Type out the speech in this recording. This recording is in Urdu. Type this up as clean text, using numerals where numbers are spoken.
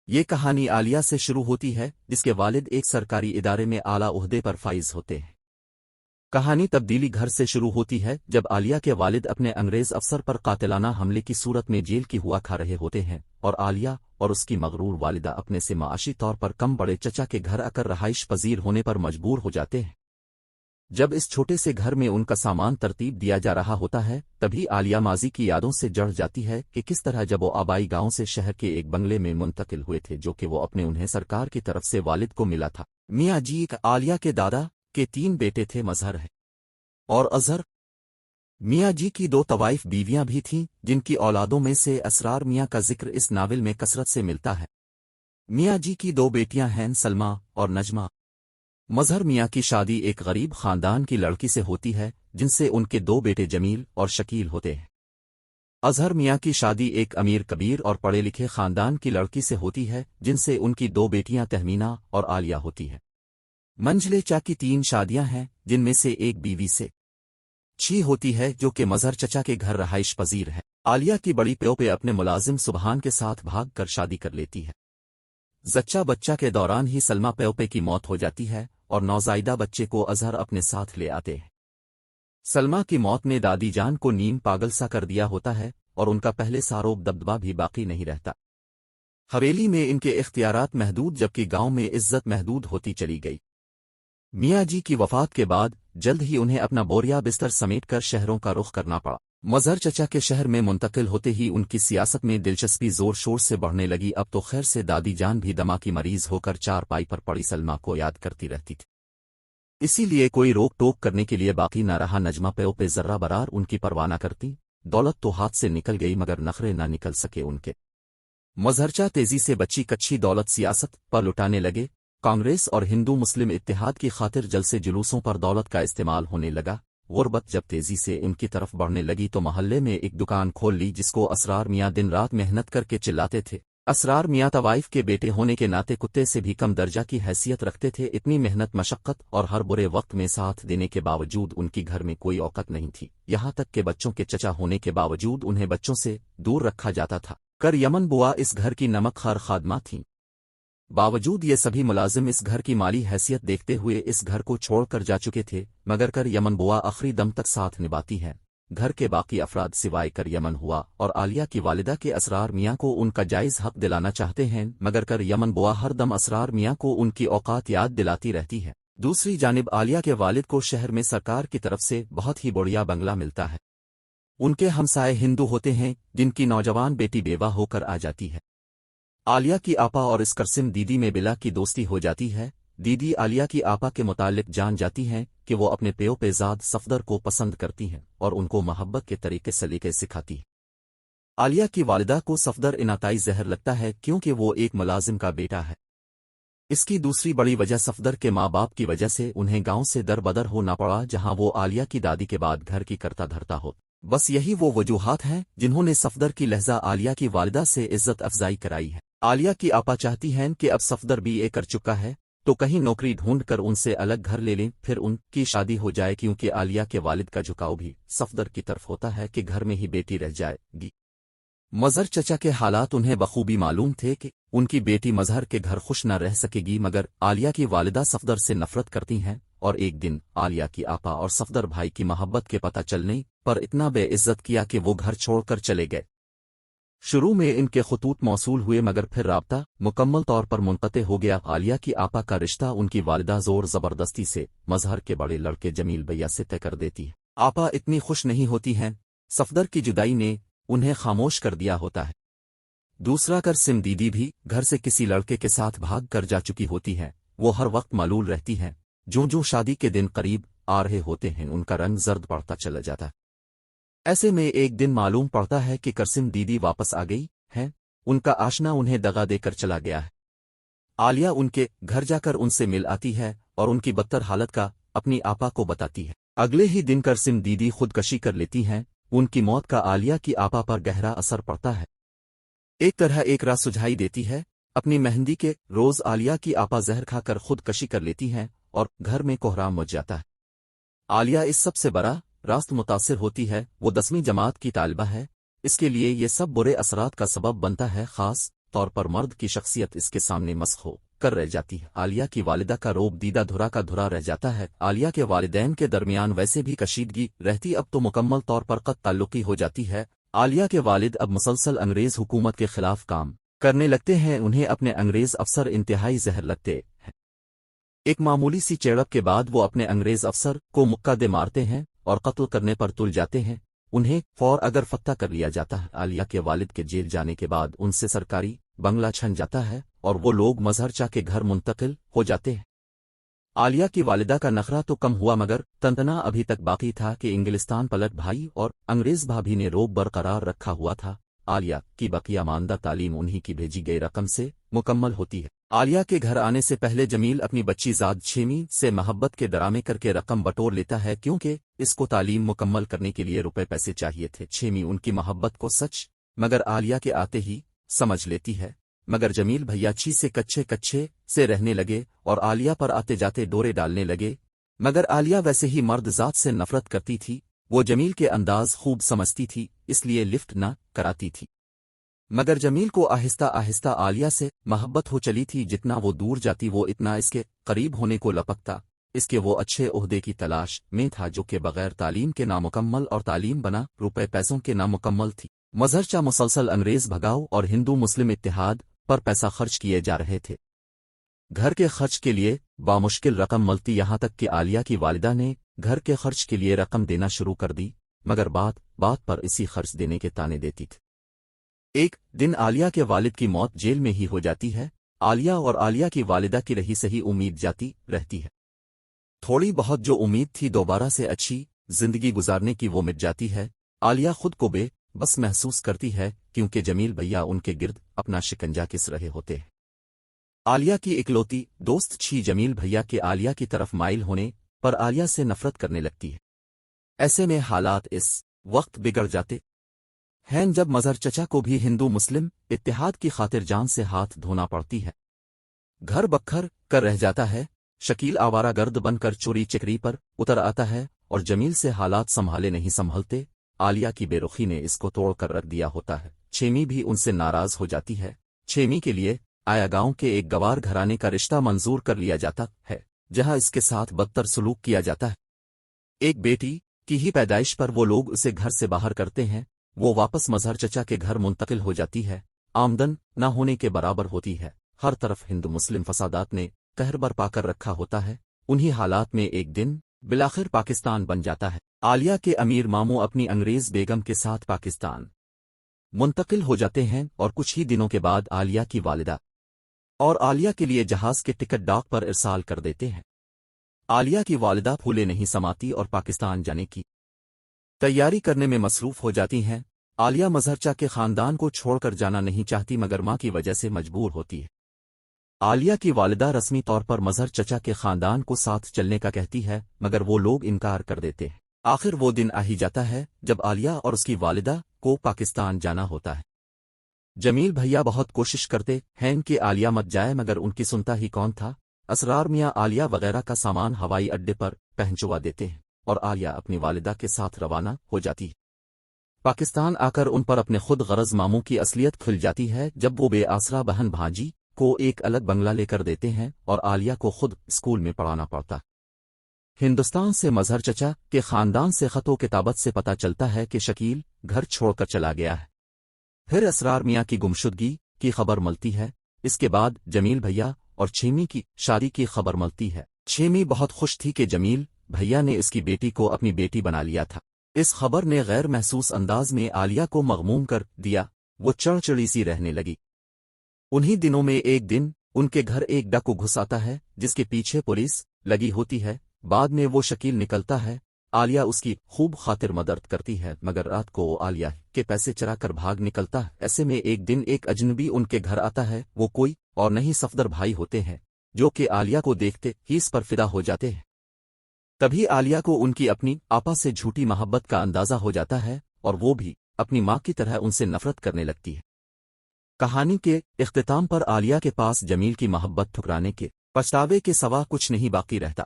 یہ کہانی عالیہ سے شروع ہوتی ہے، جس کے والد ایک سرکاری ادارے میں اعلیٰ عہدے پر فائز ہوتے ہیں۔ کہانی تبدیلی گھر سے شروع ہوتی ہے جب عالیہ کے والد اپنے انگریز افسر پر قاتلانہ حملے کی صورت میں جیل کی ہوا کھا رہے ہوتے ہیں، اور عالیہ اور اس کی مغرور والدہ اپنے سے معاشی طور پر کم بڑے چچا کے گھر آ کر رہائش پذیر ہونے پر مجبور ہو جاتے ہیں۔ جب اس چھوٹے سے گھر میں ان کا سامان ترتیب دیا جا رہا ہوتا ہے، تبھی عالیہ ماضی کی یادوں سے جڑ جاتی ہے کہ کس طرح جب وہ آبائی گاؤں سے شہر کے ایک بنگلے میں منتقل ہوئے تھے جو کہ وہ اپنے انہیں سرکار کی طرف سے والد کو ملا تھا۔ میاں جی عالیہ کے دادا کے 3 بیٹے تھے، مظہر ہے اور اظہر۔ میاں جی کی 2 طوائف بیویاں بھی تھیں، جن کی اولادوں میں سے اسرار میاں کا ذکر اس ناول میں کثرت سے ملتا ہے۔ میاں جی کی 2 بیٹیاں ہیں، سلمہ اور نجمہ۔ مظہر میاں کی شادی ایک غریب خاندان کی لڑکی سے ہوتی ہے، جن سے ان کے 2 بیٹے جمیل اور شکیل ہوتے ہیں۔ اظہر میاں کی شادی ایک امیر کبیر اور پڑھے لکھے خاندان کی لڑکی سے ہوتی ہے، جن سے ان کی 2 بیٹیاں تہمینہ اور عالیہ ہوتی ہیں۔ منجلے چا کی 3 شادیاں ہیں، جن میں سے ایک بیوی سے چھی ہوتی ہے جو کہ مظہر چچا کے گھر رہائش پذیر ہے۔ عالیہ کی بڑی پیوپے اپنے ملازم سبحان کے ساتھ بھاگ کر شادی کر لیتی ہے۔ زچہ بچہ کے دوران ہی سلمہ پیوپے کی موت ہو جاتی ہے اور نوزائیدہ بچے کو اظہر اپنے ساتھ لے آتے ہیں۔ سلمہ کی موت نے دادی جان کو نیم پاگل سا کر دیا ہوتا ہے اور ان کا پہلے ساروب دبدبہ بھی باقی نہیں رہتا۔ حویلی میں ان کے اختیارات محدود جبکہ گاؤں میں عزت محدود ہوتی چلی گئی۔ میاں جی کی وفات کے بعد جلد ہی انہیں اپنا بوریا بستر سمیٹ کر شہروں کا رخ کرنا پڑا۔ مظہر چچا کے شہر میں منتقل ہوتے ہی ان کی سیاست میں دلچسپی زور شور سے بڑھنے لگی۔ اب تو خیر سے دادی جان بھی دما کی مریض ہو کر چارپائی پر پڑی سلمہ کو یاد کرتی رہتی تھی، اسی لیے کوئی روک ٹوک کرنے کے لیے باقی نہ رہا۔ نجمہ پیوپے ذرہ برار ان کی پرواہ نہ کرتی، دولت تو ہاتھ سے نکل گئی مگر نخرے نہ نکل سکے ان کے۔ مظہرچا تیزی سے بچی کچھی دولت سیاست پر لٹانے لگے۔ کانگریس اور ہندو مسلم اتحاد کی خاطر جلسے جلوسوں پر دولت کا استعمال ہونے لگا۔ غربت جب تیزی سے ان کی طرف بڑھنے لگی تو محلے میں ایک دکان کھول لی جس کو اسرار میاں دن رات محنت کر کے چلاتے تھے۔ اسرار میاں طوائف کے بیٹے ہونے کے ناطے کتے سے بھی کم درجہ کی حیثیت رکھتے تھے۔ اتنی محنت مشقت اور ہر برے وقت میں ساتھ دینے کے باوجود ان کی گھر میں کوئی اوقات نہیں تھی، یہاں تک کہ بچوں کے چچا ہونے کے باوجود انہیں بچوں سے دور رکھا جاتا تھا۔ کر یمن بوا اس گھر کی نمک خار خادمہ تھیں، باوجود یہ سبھی ملازم اس گھر کی مالی حیثیت دیکھتے ہوئے اس گھر کو چھوڑ کر جا چکے تھے، مگر کر یمن بوا آخری دم تک ساتھ نبھاتی ہے۔ گھر کے باقی افراد سوائے کر یمن ہوا اور عالیہ کی والدہ کے اسرار میاں کو ان کا جائز حق دلانا چاہتے ہیں، مگر کر یمن بوا ہر دم اسرار میاں کو ان کی اوقات یاد دلاتی رہتی ہے۔ دوسری جانب عالیہ کے والد کو شہر میں سرکار کی طرف سے بہت ہی بڑھیا بنگلہ ملتا ہے۔ ان کے ہمسائے ہندو ہوتے ہیں جن کی نوجوان بیٹی بیوہ ہو کر آ جاتی ہے۔ عالیہ کی آپا اور اس کرسم دیدی میں بلا کی دوستی ہو جاتی ہے۔ دیدی عالیہ کی آپا کے متعلق جان جاتی ہیں کہ وہ اپنے پیوپے زاد صفدر کو پسند کرتی ہیں اور ان کو محبت کے طریقے سلیقے سکھاتی ہے۔ عالیہ کی والدہ کو صفدر انعطائی زہر لگتا ہے کیونکہ وہ ایک ملازم کا بیٹا ہے۔ اس کی دوسری بڑی وجہ صفدر کے ماں باپ کی وجہ سے انہیں گاؤں سے در بدر ہونا پڑا جہاں وہ عالیہ کی دادی کے بعد گھر کی کرتا دھرتا ہو۔ بس یہی وہ وجوہات ہیں جنہوں نے صفدر کی لہجہ عالیہ کی والدہ سے عزت افزائی کرائی ہے۔ عالیہ کی آپا چاہتی ہیں کہ اب صفدر بھی کر چکا ہے تو کہیں نوکری ڈھونڈ کر ان سے الگ گھر لے لیں، پھر ان کی شادی ہو جائے، کیونکہ عالیہ کے والد کا جھکاؤ بھی صفدر کی طرف ہوتا ہے کہ گھر میں ہی بیٹی رہ جائے گی۔ مظہر چچا کے حالات انہیں بخوبی معلوم تھے کہ ان کی بیٹی مظہر کے گھر خوش نہ رہ سکے گی، مگر عالیہ کی والدہ صفدر سے نفرت کرتی ہیں اور ایک دن عالیہ کی آپا اور صفدر بھائی کی محبت کے پتہ چلنے پر اتنا بے عزت کیا کہ وہ گھر چھوڑ کر چلے گئے۔ شروع میں ان کے خطوط موصول ہوئے مگر پھر رابطہ مکمل طور پر منقطع ہو گیا۔ عالیہ کی آپا کا رشتہ ان کی والدہ زور زبردستی سے مظہر کے بڑے لڑکے جمیل بھیا سے طے کر دیتی ہے۔ آپا اتنی خوش نہیں ہوتی ہیں، صفدر کی جدائی نے انہیں خاموش کر دیا ہوتا ہے۔ دوسرا کر سم دیدی بھی گھر سے کسی لڑکے کے ساتھ بھاگ کر جا چکی ہوتی ہے، وہ ہر وقت معلول رہتی ہیں۔ جو شادی کے دن قریب آ رہے ہوتے ہیں ان کا رنگ زرد پڑتا چلا جاتا ہے۔ ایسے میں ایک دن معلوم پڑتا ہے کہ کرسم دیدی واپس آ گئی ہے، ان کا آشنا انہیں دغا دے کر چلا گیا ہے۔ عالیہ ان کے گھر جا کر ان سے مل آتی ہے اور ان کی بدتر حالت کا اپنی آپا کو بتاتی ہے۔ اگلے ہی دن کرسم دیدی خودکشی کر لیتی ہیں۔ ان کی موت کا عالیہ کی آپا پر گہرا اثر پڑتا ہے۔ ایک طرح ایک راہ سجھائی دیتی ہے۔ اپنی مہندی کے روز عالیہ کی آپا زہر کھا کر خودکشی کر لیتی ہیں اور گھر میں کوہرام مچ جاتا ہے۔ عالیہ اس سب سے برا راست متاثر ہوتی ہے۔ وہ 10ویں جماعت کی طالبہ ہے، اس کے لیے یہ سب برے اثرات کا سبب بنتا ہے، خاص طور پر مرد کی شخصیت اس کے سامنے مسخ ہو کر رہ جاتی ہے۔ عالیہ کی والدہ کا روب دیدہ دھرا کا دھرا رہ جاتا ہے۔ عالیہ کے والدین کے درمیان ویسے بھی کشیدگی رہتی، اب تو مکمل طور پر قطع تعلقی ہو جاتی ہے۔ عالیہ کے والد اب مسلسل انگریز حکومت کے خلاف کام کرنے لگتے ہیں، انہیں اپنے انگریز افسر انتہائی زہر لگتے ہیں۔ ایک معمولی سی چیڑپ کے بعد وہ اپنے انگریز افسر کو مکہ دے مارتے ہیں اور قتل کرنے پر تل جاتے ہیں۔ انہیں فور اگر فتح کر لیا جاتا ہے۔ عالیہ کے والد کے جیل جانے کے بعد ان سے سرکاری بنگلہ چھن جاتا ہے اور وہ لوگ مظہر چا کے گھر منتقل ہو جاتے ہیں۔ عالیہ کی والدہ کا نخرہ تو کم ہوا مگر تنتنا ابھی تک باقی تھا کہ انگلستان پلٹ بھائی اور انگریز بھابھی نے روب برقرار رکھا ہوا تھا۔ عالیہ کی بقیہ ماندہ تعلیم انہی کی بھیجی گئی رقم سے مکمل ہوتی ہے۔ عالیہ کے گھر آنے سے پہلے جمیل اپنی بچی زاد چھیمی سے محبت کے ڈرامے کر کے رقم بٹور لیتا ہے، کیونکہ اس کو تعلیم مکمل کرنے کے لیے روپے پیسے چاہیے تھے۔ چھیمی ان کی محبت کو سچ مگر عالیہ کے آتے ہی سمجھ لیتی ہے، مگر جمیل بھیا چھی سے کچے سے رہنے لگے اور عالیہ پر آتے جاتے ڈورے ڈالنے لگے، مگر عالیہ ویسے ہی مرد ذات سے نفرت کرتی تھی۔ وہ جمیل کے انداز خوب سمجھتی تھی، اس لیے لفٹ نہ کراتی تھی، مگر جمیل کو آہستہ آہستہ عالیہ سے محبت ہو چلی تھی۔ جتنا وہ دور جاتی وہ اتنا اس کے قریب ہونے کو لپکتا، اس کے وہ اچھے عہدے کی تلاش میں تھا جو کہ بغیر تعلیم کے نامکمل اور تعلیم بنا روپے پیسوں کے نامکمل تھی۔ مظہر چا مسلسل انگریز بھگاؤ اور ہندو مسلم اتحاد پر پیسہ خرچ کیے جا رہے تھے۔ گھر کے خرچ کے لیے بامشکل رقم ملتی، یہاں تک کہ عالیہ کی والدہ نے گھر کے خرچ کے لیے رقم دینا شروع کر دی، مگر بات پر اسی خرچ دینے کے تانے دیتی تھی۔ ایک دن عالیہ کے والد کی موت جیل میں ہی ہو جاتی ہے۔ عالیہ اور عالیہ کی والدہ کی رہی سہی امید جاتی رہتی ہے۔ تھوڑی بہت جو امید تھی دوبارہ سے اچھی زندگی گزارنے کی وہ مٹ جاتی ہے۔ عالیہ خود کو بے بس محسوس کرتی ہے کیونکہ جمیل بھیا ان کے گرد اپنا شکنجہ کس رہے ہوتے ہیں۔ عالیہ کی اکلوتی دوست چھی جمیل بھیا کے عالیہ کی طرف مائل ہونے پر عالیہ سے نفرت کرنے لگتی ہے۔ ایسے میں حالات اس وقت بگڑ جاتے ہیں جب مظہر چچا کو بھی ہندو مسلم اتحاد کی خاطر جان سے ہاتھ دھونا پڑتی ہے۔ گھر بکھر کر رہ جاتا ہے۔ شکیل آوارہ گرد بن کر چوری چکری پر اتر آتا ہے اور جمیل سے حالات سنبھالے نہیں سنبھلتے۔ عالیہ کی بے رخی نے اس کو توڑ کر رکھ دیا ہوتا ہے۔ چھیمی بھی ان سے ناراض ہو جاتی ہے۔ چھیمی کے لیے آیا گاؤں کے ایک گوار گھرانے کا رشتہ منظور کر لیا جاتا ہے جہاں اس کے ساتھ بدتر سلوک کیا جاتا ہے۔ ایک بیٹی کی ہی پیدائش پر وہ لوگ اسے گھر سے باہر کرتے ہیں۔ وہ واپس مظہر چچا کے گھر منتقل ہو جاتی ہے۔ آمدن نہ ہونے کے برابر ہوتی ہے۔ ہر طرف ہندو مسلم فسادات نے قہر برپا کر رکھا ہوتا ہے۔ انہی حالات میں ایک دن بالآخر پاکستان بن جاتا ہے۔ عالیہ کے امیر ماموں اپنی انگریز بیگم کے ساتھ پاکستان منتقل ہو جاتے ہیں اور کچھ ہی دنوں کے بعد عالیہ کی والدہ اور عالیہ کے لیے جہاز کے ٹکٹ ڈاک پر ارسال کر دیتے ہیں۔ عالیہ کی والدہ پھولے نہیں سماتی اور پاکستان جانے کی تیاری کرنے میں مصروف ہو جاتی ہیں۔ عالیہ مظہر چا کے خاندان کو چھوڑ کر جانا نہیں چاہتی مگر ماں کی وجہ سے مجبور ہوتی ہے۔ عالیہ کی والدہ رسمی طور پر مظہر چچا کے خاندان کو ساتھ چلنے کا کہتی ہے مگر وہ لوگ انکار کر دیتے ہیں۔ آخر وہ دن آ ہی جاتا ہے جب عالیہ اور اس کی والدہ کو پاکستان جانا ہوتا ہے۔ جمیل بھیا بہت کوشش کرتے ہیں کہ عالیہ مت جائے مگر ان کی سنتا ہی کون تھا۔ اسرار میاں عالیہ وغیرہ کا سامان ہوائی اڈے پر پہنچوا دیتے ہیں اور عالیہ اپنی والدہ کے ساتھ روانہ ہو جاتی ہے۔ پاکستان آ کر ان پر اپنے خود غرض ماموں کی اصلیت کھل جاتی ہے جب وہ بے آسرا بہن بھانجی کو ایک الگ بنگلہ لے کر دیتے ہیں اور عالیہ کو خود اسکول میں پڑھانا پڑتا۔ ہندوستان سے مظہر چچا کے خاندان سے خط و کتابت سے پتہ چلتا ہے کہ شکیل گھر چھوڑ کر چلا گیا ہے۔ پھر اسرار میاں کی گمشدگی کی خبر ملتی ہے۔ اس کے بعد جمیل بھیا اور چھیمی کی شادی کی خبر ملتی ہے۔ چھیمی بہت خوش تھی کہ جمیل بھیا نے اس کی بیٹی کو اپنی بیٹی بنا لیا تھا۔ اس خبر نے غیر محسوس انداز میں عالیہ کو مغموم کر دیا۔ وہ چڑچڑی سی رہنے لگی۔ انہی دنوں میں ایک دن ان کے گھر ایک ڈاکو گھس آتا ہے جس کے پیچھے پولیس لگی ہوتی ہے۔ بعد میں وہ شکیل نکلتا ہے۔ عالیہ اس کی خوب خاطر مدد کرتی ہے مگر رات کو وہ عالیہ کے پیسے چرا کر بھاگ نکلتا ہے۔ ایسے میں ایک دن ایک اجنبی ان کے گھر آتا ہے۔ وہ کوئی اور نہیں صفدر بھائی ہوتے ہیں جو کہ عالیہ کو دیکھتے ہی اس پر فدا ہو جاتے ہیں۔ تبھی عالیہ کو ان کی اپنی آپا سے جھوٹی محبت کا اندازہ ہو جاتا ہے اور وہ بھی اپنی ماں کی طرح ان سے نفرت کرنے لگتی ہے۔ کہانی کے اختتام پر عالیہ کے پاس جمیل کی محبت ٹھکرانے کے پچھتاوے کے سوا کچھ نہیں باقی رہتا۔